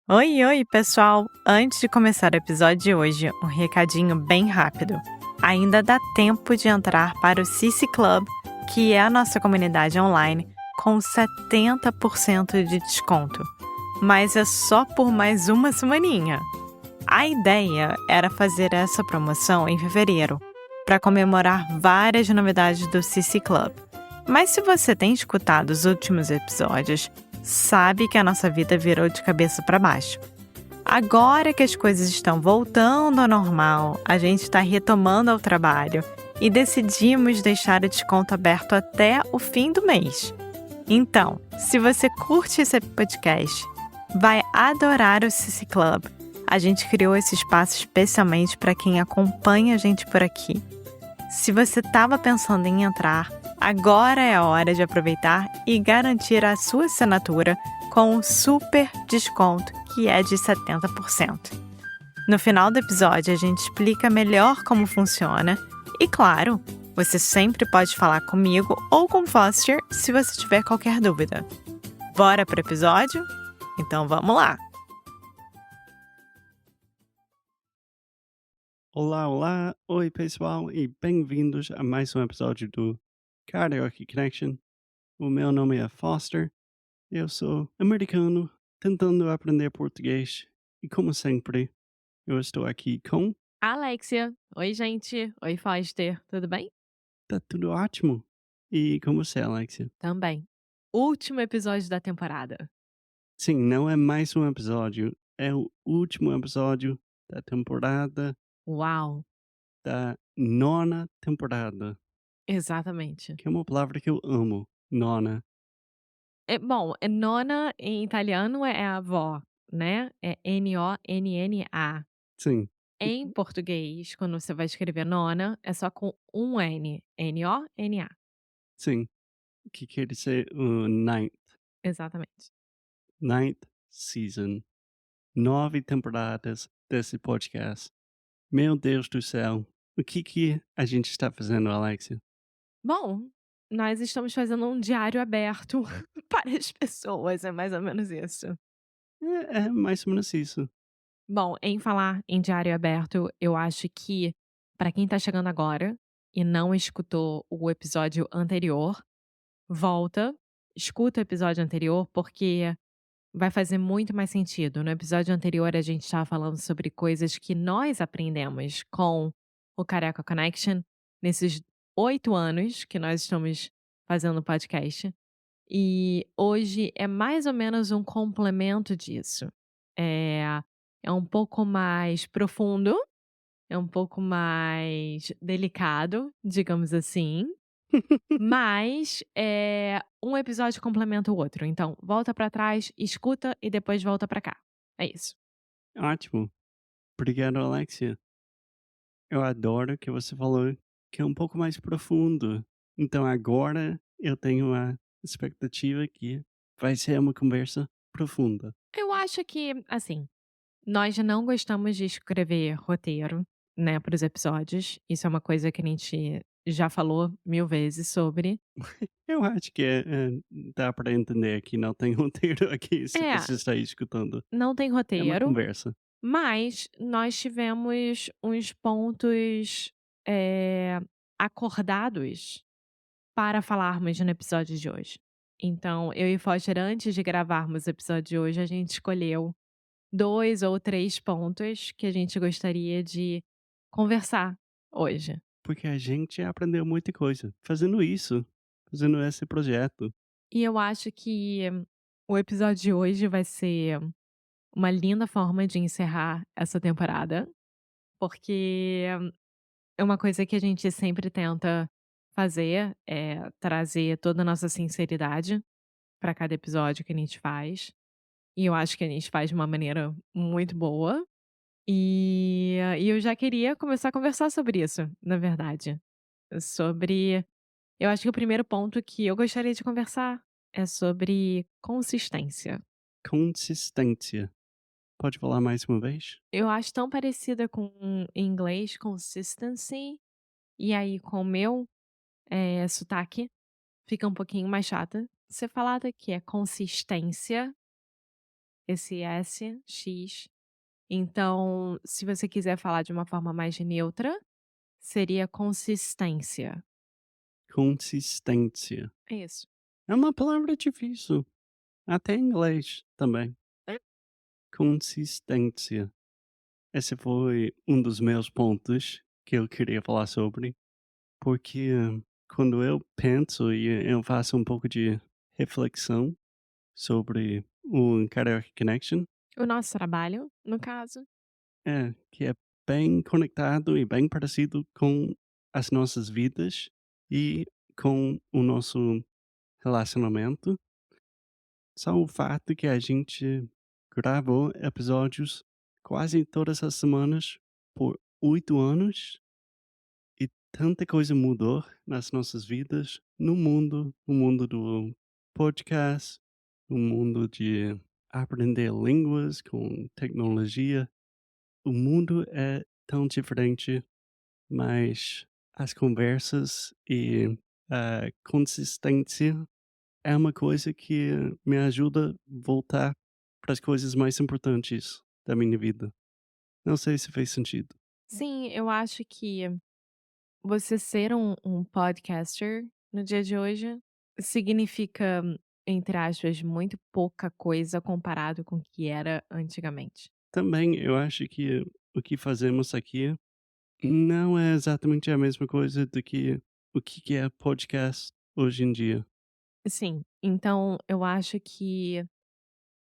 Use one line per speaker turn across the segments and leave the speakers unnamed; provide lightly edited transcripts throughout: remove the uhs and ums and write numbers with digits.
Oi, oi, pessoal! Antes de começar o episódio de hoje, um recadinho bem rápido. Ainda dá tempo de entrar para o Cici Club, que é a nossa comunidade online, com 70% de desconto. Mas é só por mais uma semaninha. A ideia era fazer essa promoção em fevereiro, para comemorar várias novidades do Cici Club. Mas se você tem escutado os últimos episódios, sabe que a nossa vida virou de cabeça para baixo. Agora que as coisas estão voltando ao normal, a gente está retomando ao trabalho e decidimos deixar o desconto aberto até o fim do mês. Então, se você curte esse podcast, vai adorar o Cici Club. A gente criou esse espaço especialmente para quem acompanha a gente por aqui. Se você estava pensando em entrar, agora é a hora de aproveitar e garantir a sua assinatura com um super desconto que é de 70%. No final do episódio, a gente explica melhor como funciona e, claro, você sempre pode falar comigo ou com Foster se você tiver qualquer dúvida. Bora pro episódio? Então vamos lá!
Olá, olá! Oi, pessoal, e bem-vindos a mais um episódio do Karaoke Connection. O meu nome é Foster, eu sou americano, tentando aprender português, e como sempre, eu estou aqui com.
Alexia. Oi, gente. Oi, Foster. Tudo bem?
Tá tudo ótimo? E com você, Alexia?
Também. Último episódio da temporada.
Sim, não é mais um episódio, é o último episódio da temporada,
Uau!
da nona temporada,
Exatamente.
que é uma palavra que eu amo, nona.
Bom, nona em italiano é avó, né, é Nonna.
Sim,
Em português, quando você vai escrever nona, é só com um N, Nonna.
sim, que quer dizer o ninth.
Exatamente.
Ninth season. 9 temporadas desse podcast. Meu Deus do céu. O que a gente está fazendo, Alexia?
Bom, nós estamos fazendo um diário aberto para as pessoas, é mais ou menos isso.
É mais ou menos isso.
Bom, em falar em diário aberto, eu acho que, para quem tá chegando agora e não escutou o episódio anterior, volta, escuta o episódio anterior, porque vai fazer muito mais sentido. No episódio anterior, a gente estava falando sobre coisas que nós aprendemos com o Careca Connection nesses 8 anos que nós estamos fazendo o podcast. E hoje é mais ou menos um complemento disso. É, é um pouco mais profundo, é um pouco mais delicado, digamos assim, mas um episódio complementa o outro. Então, volta pra trás, escuta e depois volta pra cá. É isso.
Ótimo. Obrigado, Alexia. Eu adoro que você falou que é um pouco mais profundo. Então agora eu tenho a expectativa que vai ser uma conversa profunda.
Eu acho que, assim, nós não gostamos de escrever roteiro, né, para os episódios. Isso é uma coisa que a gente já falou 1000 vezes sobre.
Eu acho que dá para entender que não tem roteiro aqui se
É,
você está escutando.
não tem
É uma
roteiro,
conversa.
mas nós tivemos uns pontos, eh, acordados para falarmos no episódio de hoje. Então, eu e Foster, antes de gravarmos o episódio de hoje, a gente escolheu 2 ou 3 pontos que a gente gostaria de conversar hoje.
Porque a gente aprendeu muita coisa fazendo isso, fazendo esse projeto.
E eu acho que o episódio de hoje vai ser uma linda forma de encerrar essa temporada, porque é uma coisa que a gente sempre tenta fazer, é trazer toda a nossa sinceridade para cada episódio que a gente faz. E eu acho que a gente faz de uma maneira muito boa. E eu já queria começar a conversar sobre isso, na verdade. Sobre. Eu acho que o primeiro ponto que eu gostaria de conversar é sobre consistência.
Consistência. Pode falar mais uma vez?
Eu acho tão parecida com em inglês consistency, e aí com o meu sotaque fica um pouquinho mais chata. Ser falada que é consistência, esse S, X. Então, se você quiser falar de uma forma mais neutra, seria consistência.
Consistência.
Isso.
É uma palavra difícil, até em inglês também. Consistência. Esse foi um dos meus pontos que eu queria falar sobre, porque quando eu penso e eu faço um pouco de reflexão sobre o Karaoke Connection,
O nosso trabalho, no caso.
que é bem conectado e bem parecido com as nossas vidas e com o nosso relacionamento. Só o fato que a gente gravou episódios quase todas as semanas por 8 anos e tanta coisa mudou nas nossas vidas, no mundo do podcast, no mundo de aprender línguas com tecnologia. O mundo é tão diferente, mas as conversas e a consistência é uma coisa que me ajuda a voltar para as coisas mais importantes da minha vida. Não sei se fez sentido.
Sim, eu acho que você ser um podcaster no dia de hoje significa, entre aspas, muito pouca coisa comparado com o que era antigamente.
Também eu acho que o que fazemos aqui não é exatamente a mesma coisa do que o que é podcast hoje em dia.
Sim, então eu acho que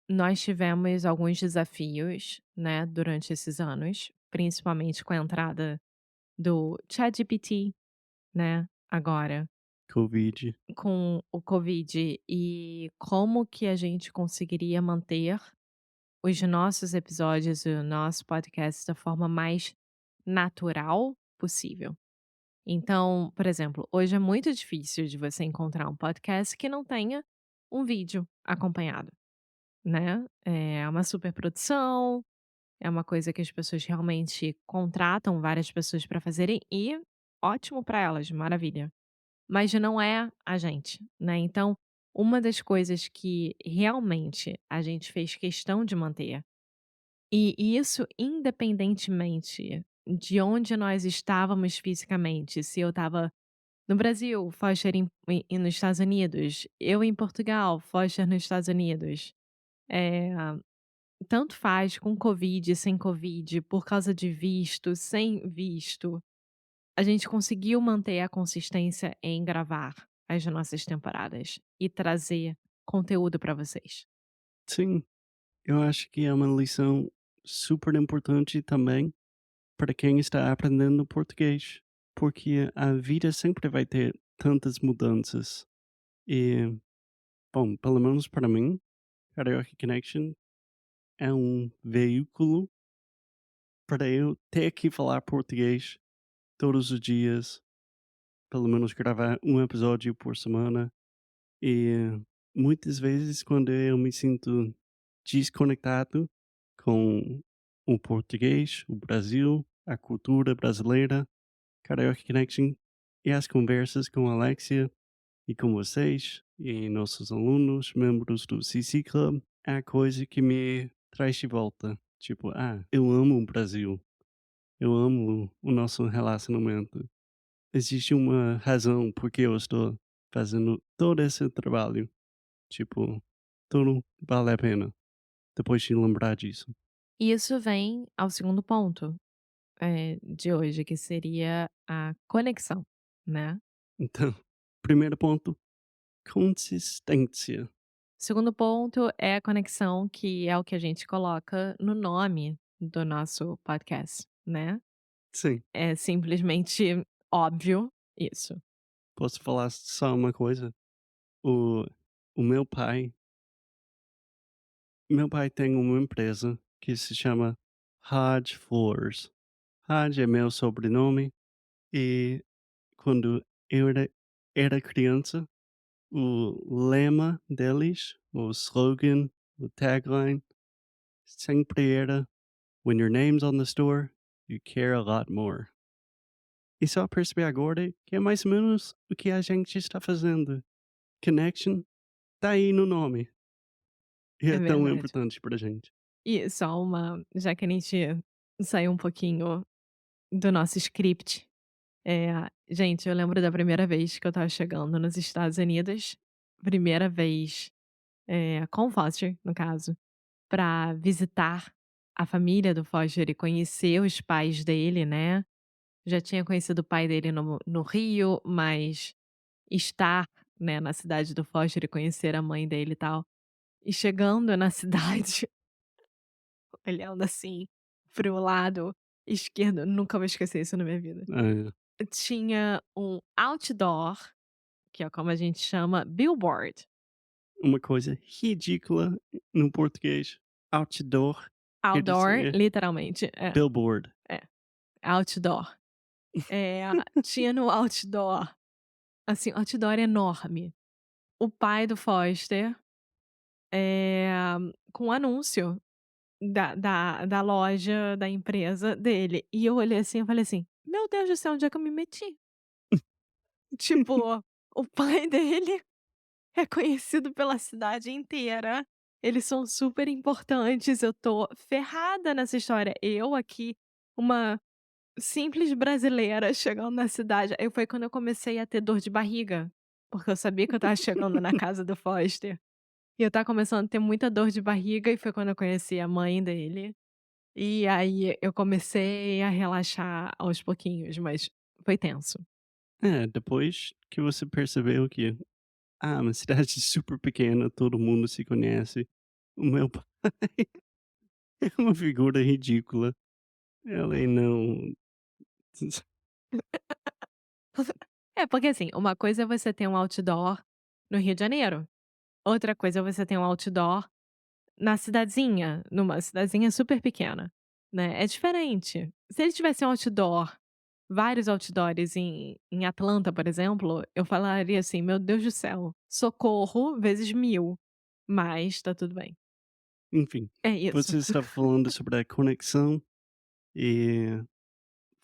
nós tivemos alguns desafios, né, durante esses anos, principalmente com a entrada do ChatGPT, né, agora,
Covid.
com o Covid e como que a gente conseguiria manter os nossos episódios e o nosso podcast da forma mais natural possível. Então, por exemplo, hoje é muito difícil de você encontrar um podcast que não tenha um vídeo acompanhado, né? É uma superprodução, é uma coisa que as pessoas realmente contratam várias pessoas para fazerem e ótimo para elas, maravilha. Mas não é a gente, né? Então, uma das coisas que realmente a gente fez questão de manter, e isso independentemente de onde nós estávamos fisicamente, se eu estava no Brasil, Foster nos Estados Unidos, eu em Portugal, Foster nos Estados Unidos. Eh, Tanto faz com Covid, sem Covid, por causa de visto, sem visto, a gente conseguiu manter a consistência em gravar as nossas temporadas e trazer conteúdo para vocês.
Sim, eu acho que é uma lição super importante também para quem está aprendendo português, porque a vida sempre vai ter tantas mudanças. E, bom, pelo menos para mim, Karaoke Connection é um veículo para eu ter que falar português todos os dias, pelo menos gravar um episódio por semana. E muitas vezes, quando eu me sinto desconectado com o português, o Brasil, a cultura brasileira, Karaoke Connection e as conversas com a Alexia e com vocês e nossos alunos, membros do CC Club, é a coisa que me traz de volta. Tipo, eu amo o Brasil, eu amo o nosso relacionamento. Existe uma razão por que eu estou fazendo todo esse trabalho. Tipo, tudo vale a pena depois de lembrar disso.
E isso vem ao segundo ponto, de hoje, que seria a conexão, né.
Então, primeiro ponto, consistência.
Segundo ponto é a conexão, que é o que a gente coloca no nome do nosso podcast, né.
Sim,
É simplesmente óbvio isso.
posso falar só uma coisa? O, o meu pai tem uma empresa que se chama Hodge Floors. Hodge é meu sobrenome e quando eu era criança, o lema deles, o slogan, o tagline, sempre era When your name's on the store, you care a lot more. E só percebi agora que é mais ou menos o que a gente está fazendo. Connection tá aí no nome. E
É
é tão
verdade.
importante pra gente.
E só uma já que a gente saiu um pouquinho do nosso script, gente, eu lembro da primeira vez que eu estava chegando nos Estados Unidos, primeira vez, com o Foster, no caso, pra visitar a família do Foster e conhecer os pais dele, né. Já tinha conhecido o pai dele no Rio, mas estar, né, na cidade do Foster e conhecer a mãe dele e tal. E chegando na cidade, olhando assim para o lado esquerdo, nunca vou esquecer isso na minha vida.
É,
Tinha um outdoor, que é como a gente chama, billboard.
uma coisa ridícula no português. Outdoor quer
Outdoor,
dizer
literalmente,
billboard.
é, outdoor. Tinha no outdoor, assim, outdoor enorme, o pai do Foster, eh, com um anúncio da loja, da empresa dele. E eu olhei assim, eu falei assim: "Meu Deus do céu, onde é que eu me meti?". Tipo, o pai dele é conhecido pela cidade inteira, eles são super importantes, eu tô ferrada nessa história. Eu aqui, uma simples brasileira chegando na cidade, aí foi quando eu comecei a ter dor de barriga, porque eu sabia que eu estava chegando na casa do Foster, e eu estava começando a ter muita dor de barriga, e foi quando eu conheci a mãe dele. E aí eu comecei a relaxar aos pouquinhos, mas foi tenso.
É, depois que você percebeu que, uma cidade super pequena, todo mundo se conhece. O meu pai é uma figura ridícula. Ele não
É, porque assim, uma coisa é você ter um outdoor no Rio de Janeiro, outra coisa é você ter um outdoor na cidadezinha, numa cidadezinha super pequena, né, é diferente. Se ele tivesse um outdoor, vários outdoors em Atlanta, por exemplo, eu falaria assim: "Meu Deus do céu, socorro vezes 1000", mas tá tudo bem.
enfim,
É isso.
você está falando sobre a conexão, e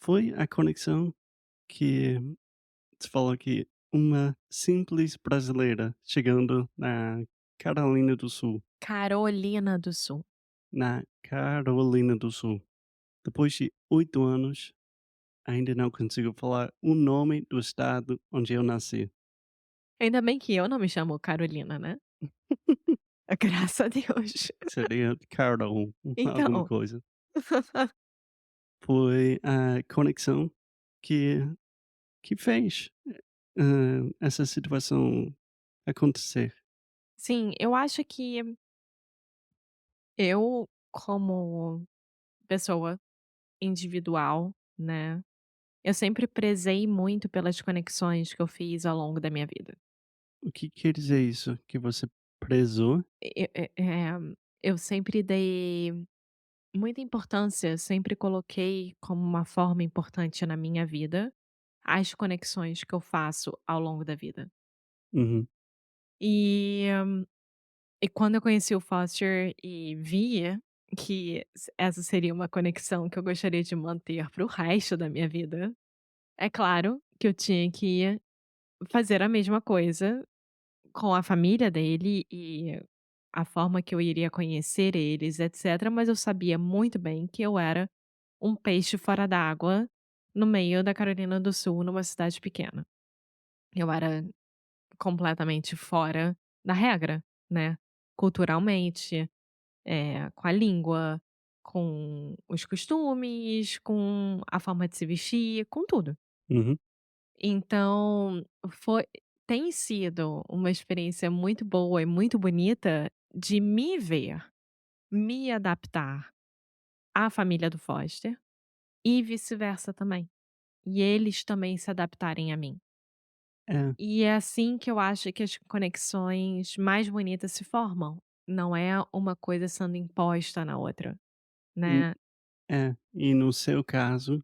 foi a conexão que você falou que uma simples brasileira chegando na Carolina do Sul,
Carolina do Sul.
na Carolina do Sul, depois de 8 anos, ainda não consigo falar o nome do estado onde eu nasci.
Ainda bem que eu não me chamo Carolina, né. Graças a Deus.
Seria Carol, alguma
Então,
coisa. Foi a conexão que fez, essa situação acontecer.
sim, eu acho que eu, como pessoa individual, né, eu sempre prezei muito pelas conexões que eu fiz ao longo da minha vida.
O que quer dizer isso? Que você prezou?
Eu sempre dei muita importância, sempre coloquei como uma forma importante na minha vida as conexões que eu faço ao longo da vida.
Uhum,
E quando eu conheci o Foster e via que essa seria uma conexão que eu gostaria de manter para o resto da minha vida, é claro que eu tinha que fazer a mesma coisa com a família dele e a forma que eu iria conhecer eles, etcétera, mas eu sabia muito bem que eu era um peixe fora d'água no meio da Carolina do Sul, numa cidade pequena. Eu era completamente fora da regra, né, culturalmente. Com a língua, com os costumes, com a forma de se vestir, com tudo.
uhum.
Então, foi tem sido uma experiência muito boa e muito bonita de me ver, me adaptar à família do Foster e vice-versa também. E eles também se adaptarem a mim.
É,
E é assim que eu acho que as conexões mais bonitas se formam. Não é uma coisa sendo imposta na outra,
hum,
né.
e no seu caso,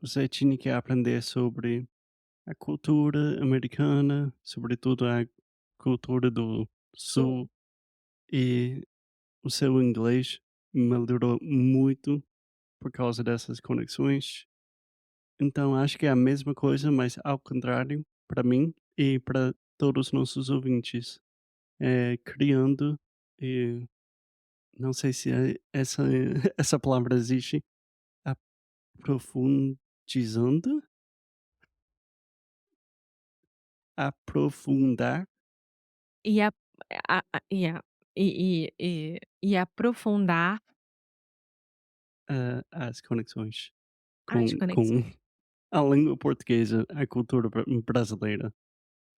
você tinha que aprender sobre a cultura americana, sobretudo a cultura do sul, e o seu inglês melhorou muito por causa dessas conexões. Então acho que é a mesma coisa, mas ao contrário, para mim e para todos os nossos ouvintes. Criando e não sei se essa essa palavra existe, aprofundizando? Aprofundar,
E a e a e aprofundar
as conexões
as
com
conexões.
a língua portuguesa, a cultura brasileira.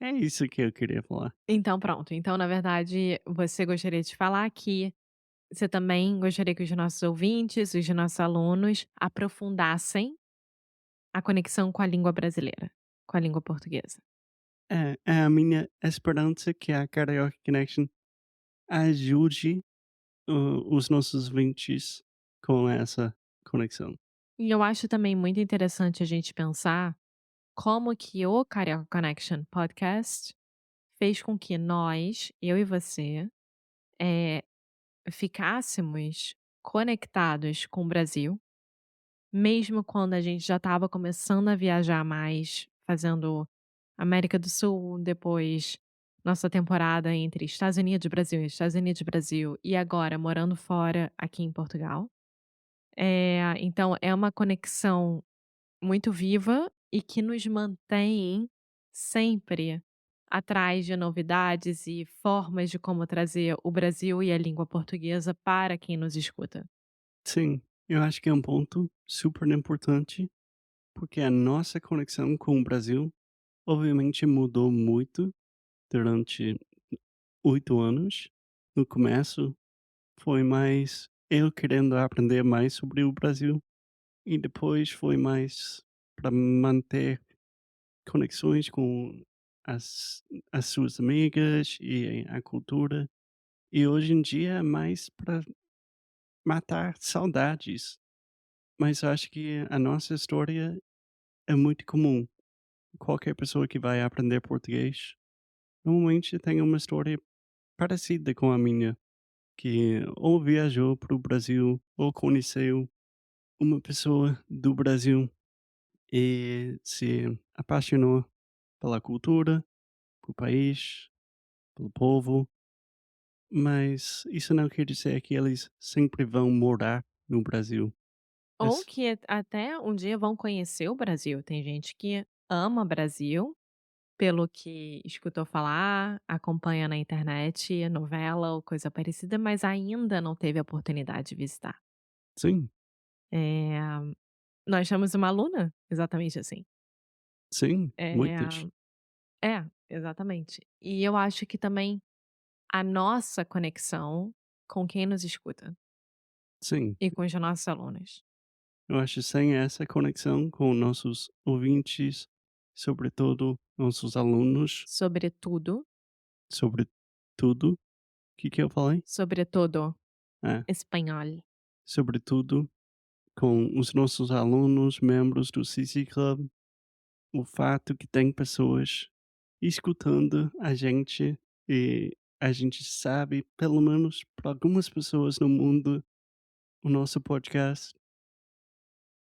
É isso que eu queria falar.
Então pronto, então na verdade você gostaria de falar que você também gostaria que os nossos ouvintes, os nossos alunos aprofundassem a conexão com a língua brasileira, com a língua portuguesa.
É a minha esperança que a Karaoke Connection ajude, os nossos ouvintes com essa conexão.
E eu acho também muito interessante a gente pensar como que o Carioca Connection Podcast fez com que nós, eu e você, eh, ficássemos conectados com o Brasil, mesmo quando a gente já estava começando a viajar mais, fazendo América do Sul, depois nossa temporada entre Estados Unidos e Brasil, Estados Unidos e Brasil, e agora morando fora aqui em Portugal. Então é uma conexão muito viva e que nos mantém sempre atrás de novidades e formas de como trazer o Brasil e a língua portuguesa para quem nos escuta.
Sim, eu acho que é um ponto super importante, porque a nossa conexão com o Brasil obviamente mudou muito durante 8 anos. No começo foi mais eu querendo aprender mais sobre o Brasil, e depois foi mais para manter conexões com as as suas amigas e a cultura. E hoje em dia é mais para matar saudades, mas eu acho que a nossa história é muito comum. Qualquer pessoa que vai aprender português normalmente tem uma história parecida com a minha, que ou viajou para o Brasil ou conheceu uma pessoa do Brasil e se apaixonou pela cultura, pelo país, pelo povo, mas isso não quer dizer que eles sempre vão morar no Brasil.
Ou
Ess
que até um dia vão conhecer o Brasil. Tem gente que ama Brasil pelo que escutou falar, acompanha na internet, novela ou coisa parecida, mas ainda não teve a oportunidade de visitar.
sim,
Eh, nós temos uma aluna exatamente assim.
sim,
Eh
muitas.
exatamente. E eu acho que também a nossa conexão com quem nos escuta
Sim,
e com os nossos alunos.
eu acho que sem essa conexão com nossos ouvintes, sobretudo nossos alunos,
Sobretudo,
sobre tudo, o que eu falei?
sobretudo,
É,
espanhol.
sobretudo com os nossos alunos, membros do CC Club, o fato que tem pessoas escutando a gente e a gente sabe, pelo menos para algumas pessoas no mundo, o nosso podcast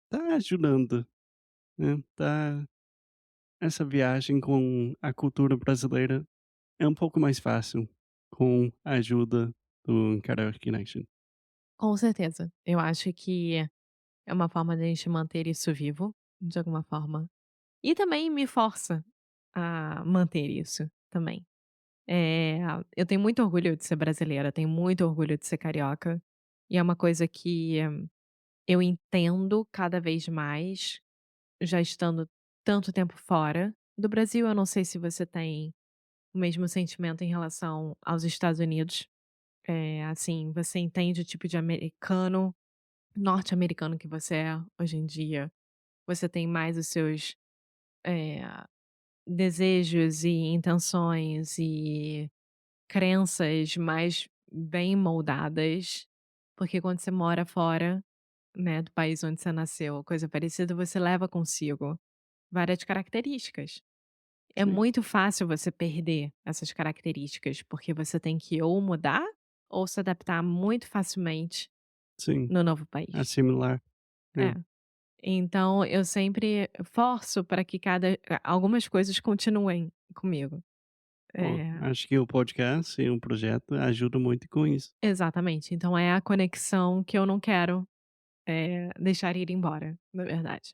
tá ajudando, né? Tá, essa viagem com a cultura brasileira é um pouco mais fácil com a ajuda do Karaoke Connection.
Com certeza. Eu acho que é uma forma da gente manter isso vivo, de alguma forma. E também me força a manter isso também. Eh, eu tenho muito orgulho de ser brasileira, tenho muito orgulho de ser carioca, e é uma coisa que eu entendo cada vez mais, já estando tanto tempo fora do Brasil. Eu não sei se você tem o mesmo sentimento em relação aos Estados Unidos. Assim, você entende o tipo de americano, norte-americano que você é hoje em dia. Você tem mais os seus, eh, desejos e intenções e crenças mais bem moldadas, porque quando você mora fora, né, do país onde você nasceu, coisa parecida, você leva consigo várias características. É
Sim,
muito fácil você perder essas características, porque você tem que ou mudar ou se adaptar muito facilmente
sim,
no novo país.
assimilar,
É.
né?
Então eu sempre forço para que algumas coisas continuem comigo.
Pô,
É,
acho que o podcast e o projeto ajudam muito com isso.
exatamente. Então é a conexão que eu não quero, deixar ir embora, na verdade.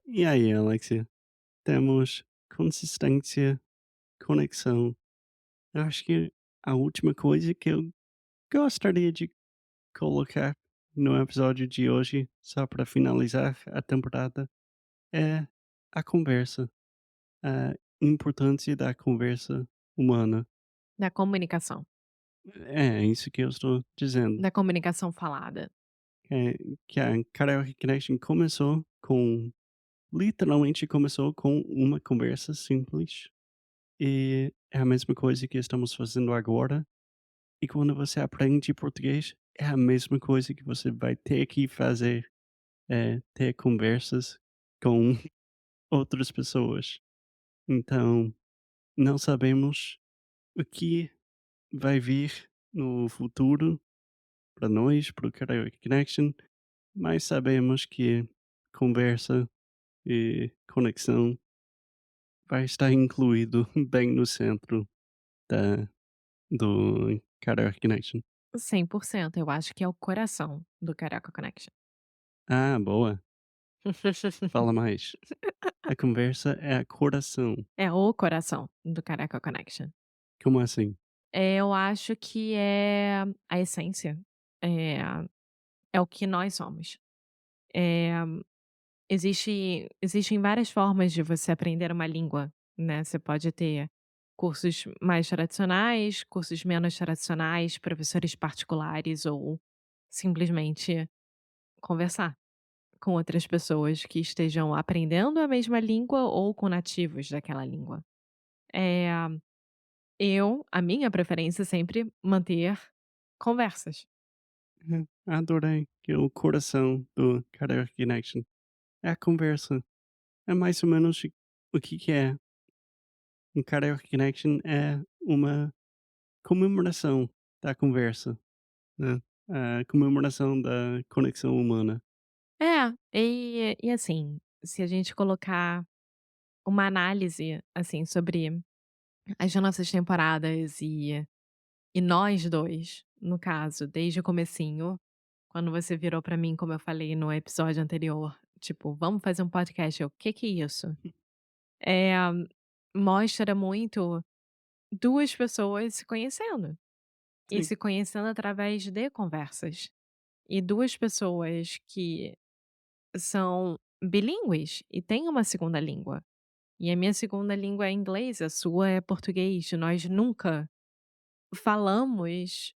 E aí, Alexia? Temos consistência, conexão. Eu acho que a última coisa que eu gostaria de colocar no episódio de hoje, só para finalizar a temporada, é a conversa, a importância da conversa humana.
Da comunicação,
É isso que eu estou dizendo.
da comunicação falada.
É, que a Karaoke Connection literalmente começou com uma conversa simples. E é a mesma coisa que estamos fazendo agora. E quando você aprende português, é a mesma coisa que você vai ter que fazer, é ter conversas com outras pessoas. Então, não sabemos o que vai vir no futuro para nós, para o Karaoke Connection, mas sabemos que conversa e conexão vai estar incluído bem no centro da, do Karaoke Connection.
100%, eu acho que é o coração do Carioca Connection.
Ah, boa. Fala mais. A conversa é a coração.
É o coração do Carioca Connection.
Como assim?
Eu acho que é a essência, é é o que nós somos. Eh, existem várias formas de você aprender uma língua, né, você pode ter cursos mais tradicionais, cursos menos tradicionais, professores particulares ou simplesmente conversar com outras pessoas que estejam aprendendo a mesma língua ou com nativos daquela língua. Eh, a minha preferência é sempre manter conversas.
Adorei que o coração do Karaoke Connection é a conversa. É mais ou menos o que é. Um Karaoke Connection é uma comemoração da conversa, né? A comemoração da conexão humana.
É, e assim, se a gente colocar uma análise, assim, sobre as nossas temporadas e nós 2 no caso, desde o comecinho, quando você virou pra mim, como eu falei no episódio anterior, tipo: "Vamos fazer um podcast", eu: Que é isso?". Eh, mostra muito 2 pessoas se conhecendo, e
Sim.
se conhecendo através de conversas. E 2 pessoas que são bilíngues e têm uma segunda língua. E a minha segunda língua é inglês, a sua é português. Nós nunca falamos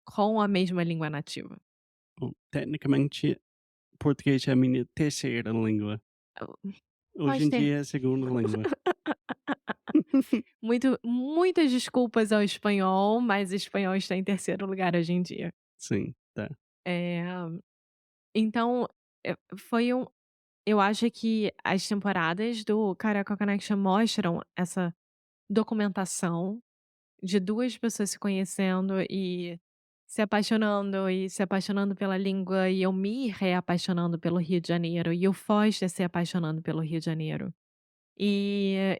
com a mesma língua nativa.
Bom, tecnicamente, português é a minha terceira língua.
Eu-
Hoje
Pode
em
ter
dia é a segunda língua.
muitas desculpas ao espanhol, mas o espanhol está em terceiro lugar hoje em dia.
Sim, tá.
Eh, então, foi eu acho que as temporadas do Carioca Connection mostram essa documentação de 2 pessoas se conhecendo e se apaixonando pela língua, e eu me reapaixonando pelo Rio de Janeiro, e o Foster se apaixonando pelo Rio de Janeiro.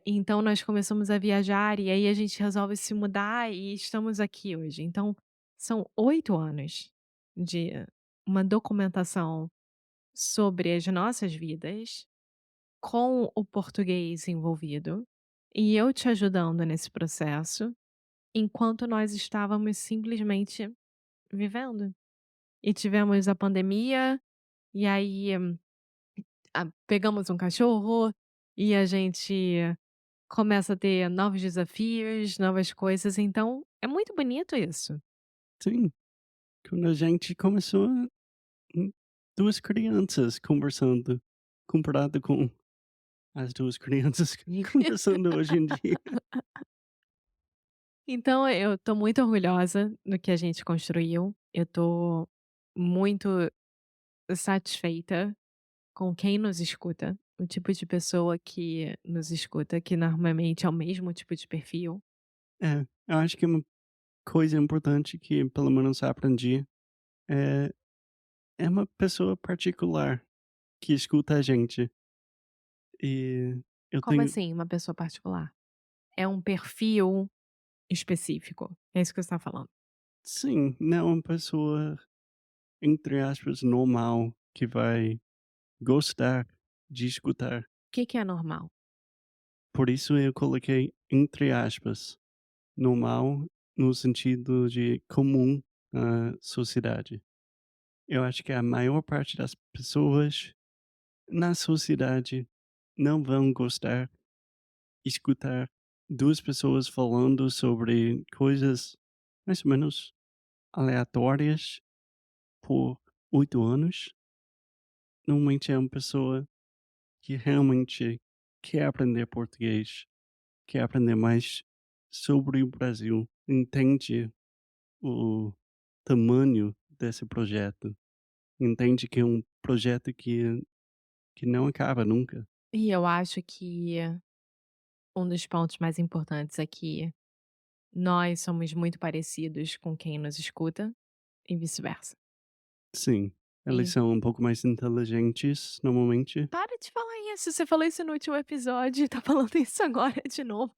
Então nós começamos a viajar, e aí a gente resolve se mudar e estamos aqui hoje. Então, são 8 anos de uma documentação sobre as nossas vidas, com o português envolvido, e eu te ajudando nesse processo. Enquanto nós estávamos simplesmente vivendo. E tivemos a pandemia, e aí, pegamos um cachorro, e a gente começa a ter novos desafios, novas coisas, então é muito bonito isso.
Sim, quando a gente começou, 2 crianças conversando, comparado com as 2 crianças conversando hoje em dia.
Então eu tô muito orgulhosa do que a gente construiu, eu tô muito satisfeita com quem nos escuta, o tipo de pessoa que nos escuta, que normalmente é o mesmo tipo de perfil.
É, eu acho que uma coisa importante que pelo menos eu aprendi é é uma pessoa particular que escuta a gente. E eu
Como
tenho
assim, uma pessoa particular? É um perfil específico. É isso que você tá falando.
Sim, não uma pessoa, entre aspas, normal, que vai gostar de escutar.
O que que é normal?
Por isso eu coloquei entre aspas, normal no sentido de comum na sociedade. Eu acho que a maior parte das pessoas na sociedade não vão gostar de escutar 2 pessoas falando sobre coisas mais ou menos aleatórias por 8 anos. Normalmente é uma pessoa que realmente quer aprender português, quer aprender mais sobre o Brasil, entende o tamanho desse projeto, entende que é um projeto que não acaba nunca.
E eu acho que um dos pontos mais importantes é que nós somos muito parecidos com quem nos escuta e vice-versa.
Sim, eles
E
são um pouco mais inteligentes normalmente.
para de falar isso, você falou isso no último episódio e tá falando isso agora de novo.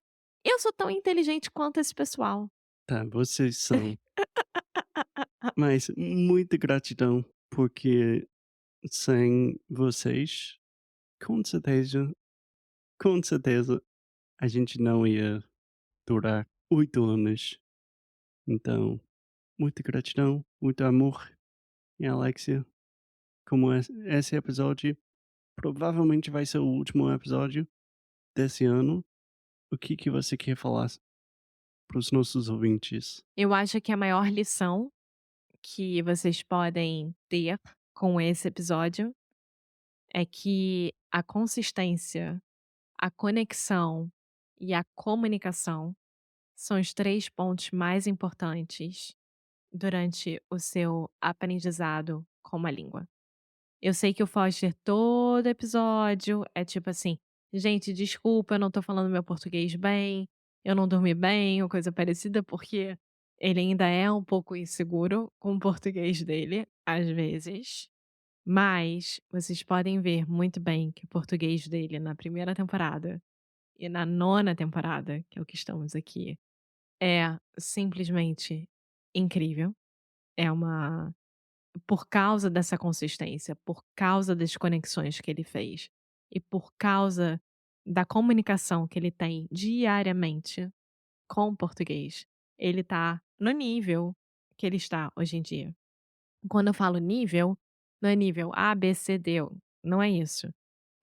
Eu sou tão inteligente quanto esse pessoal.
Tá, vocês são. Mas muita gratidão, porque sem vocês, com certeza, com certeza, a gente não ia durar 8 anos. Então, muita gratidão, muito amor. E Alexia, como esse episódio provavelmente vai ser o último episódio desse ano, o que que você quer falar para os nossos ouvintes?
Eu acho que a maior lição que vocês podem ter com esse episódio é que a consistência, a conexão e a comunicação são os 3 pontos mais importantes durante o seu aprendizado com uma língua. Eu sei que o Foster todo episódio é tipo assim: "Gente, desculpa, eu não tô falando meu português bem, eu não dormi bem", ou coisa parecida, porque ele ainda é um pouco inseguro com o português dele, às vezes. Mas vocês podem ver muito bem que o português dele na primeira temporada e na nona temporada, que é o que estamos aqui, é simplesmente incrível. É uma por causa dessa consistência, por causa das conexões que ele fez e por causa da comunicação que ele tem diariamente com o português, ele tá no nível que ele está hoje em dia. Quando eu falo nível, não é nível A, B, C, D, não é isso.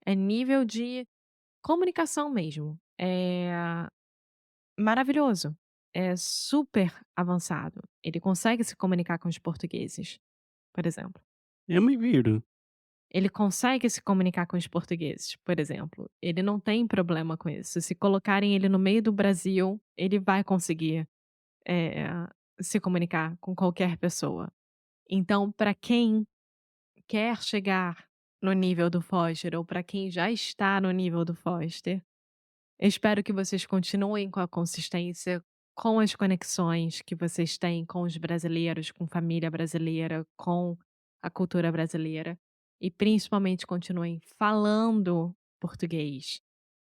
É nível de comunicação mesmo. É maravilhoso. É super avançado. Ele consegue se comunicar com os portugueses, por exemplo.
Eu me viro.
Ele consegue se comunicar com os portugueses, por exemplo. Ele não tem problema com isso. Se colocarem ele no meio do Brasil, ele vai conseguir, eh, se comunicar com qualquer pessoa. Então, para quem quer chegar no nível do Foster ou para quem já está no nível do Foster, eu espero que vocês continuem com a consistência, com as conexões que vocês têm com os brasileiros, com família brasileira, com a cultura brasileira e principalmente continuem falando português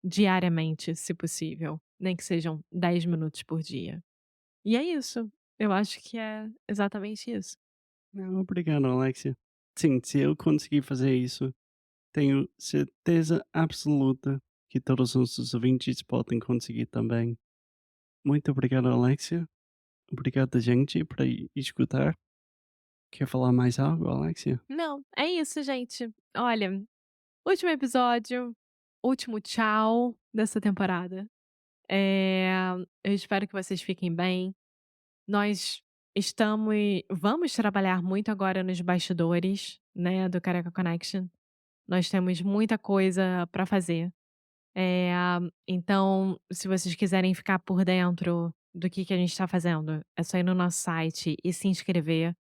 diariamente, se possível, nem que sejam 10 minutos por dia. E é isso. Eu acho que é exatamente isso.
Não, obrigado, Alexia. Sim, se eu conseguir fazer isso, tenho certeza absoluta que todos os nossos ouvintes podem conseguir também. Muito obrigado, Alexia. Obrigado, gente, por escutar. Quer falar mais algo, Alexia?
Não, é isso, gente. Olha, último episódio, último tchau dessa temporada. Eh, eu espero que vocês fiquem bem. Nós vamos trabalhar muito agora nos bastidores, né, do Careca Connection. Nós temos muita coisa para fazer. Eh, então, se vocês quiserem ficar por dentro do que a gente está fazendo, é só ir no nosso site e se inscrever.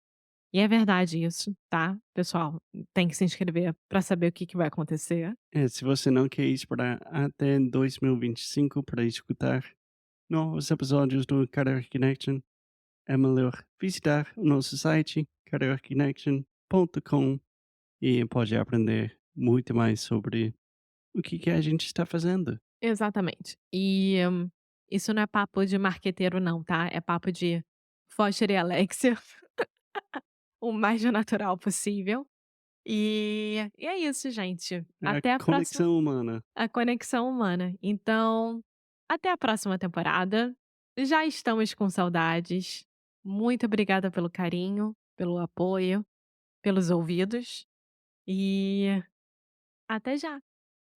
E é verdade isso, tá, pessoal? Tem que se inscrever para saber o que vai acontecer.
É, se você não quer esperar até 2025 para escutar novos episódios do Karaoke Connection, é melhor visitar o nosso site karaokeconnection.com e pode aprender muito mais sobre o que a gente está fazendo.
Exatamente. E Isso não é papo de marqueteiro não, tá? É papo de Foster e Alexia, o mais natural possível. E é isso, gente.
É a
Até a próxima.
conexão humana.
A conexão humana. Então, até a próxima temporada. Já estamos com saudades. Muito obrigada pelo carinho, pelo apoio, pelos ouvidos e até já.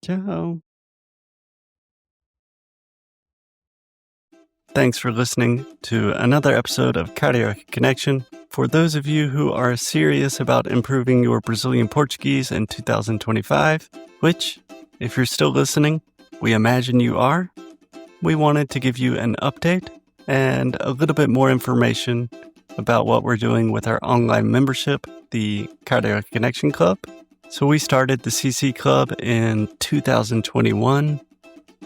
Ciao. Thanks for listening to another episode of Karaoke Connection. For those of you who are serious about improving your Brazilian Portuguese in 2025, which, if you're still listening, we imagine you are, we wanted to give you an update and a little bit more information about what we're doing with our online membership, the Karaoke Connection Club. So we started the CC Club in 2021,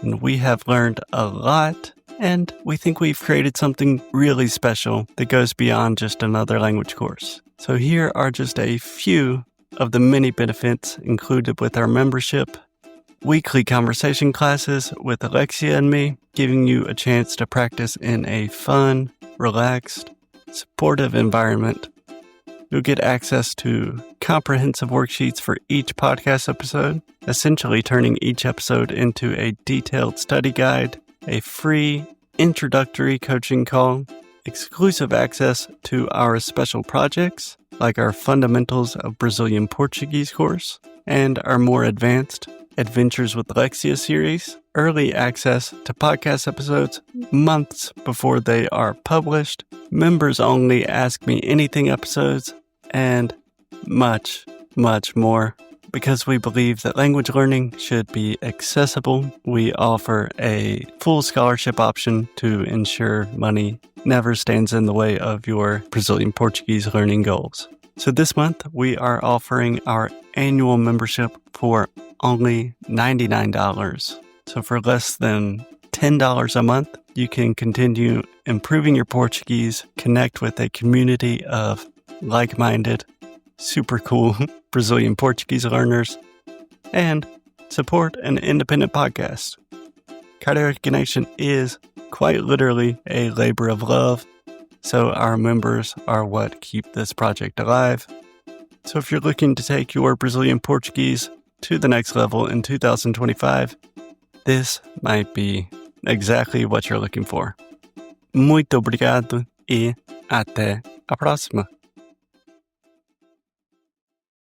and we have learned a lot. And we think we've created something really special that goes beyond just another language course. So here are just a few of the many benefits included with our membership. Weekly conversation classes with Alexia and me, giving you a chance to practice in a fun, relaxed, supportive environment. You'll get access to comprehensive worksheets for each podcast episode, essentially turning each episode into a detailed study guide, a free introductory coaching call, exclusive access to our special projects, like our Fundamentals of Brazilian Portuguese course, and our more advanced Adventures with Alexia series, early access to podcast episodes months before they are published, members only Ask Me Anything episodes, and much, much more. Because we believe that language learning should be accessible, we offer a full scholarship option to ensure money never stands in the way of your Brazilian Portuguese learning goals. So this month, we are offering our annual membership for only $99. So for less than $10 a month, you can continue improving your Portuguese, connect with a community of like-minded, super cool Brazilian Portuguese learners, and support an independent podcast. Karaoke Connection is quite literally a labor of love, so our members are what keep this project alive. So if you're looking to take your Brazilian Portuguese to the next level in 2025, this might be exactly what you're looking for. Muito obrigado e até a próxima.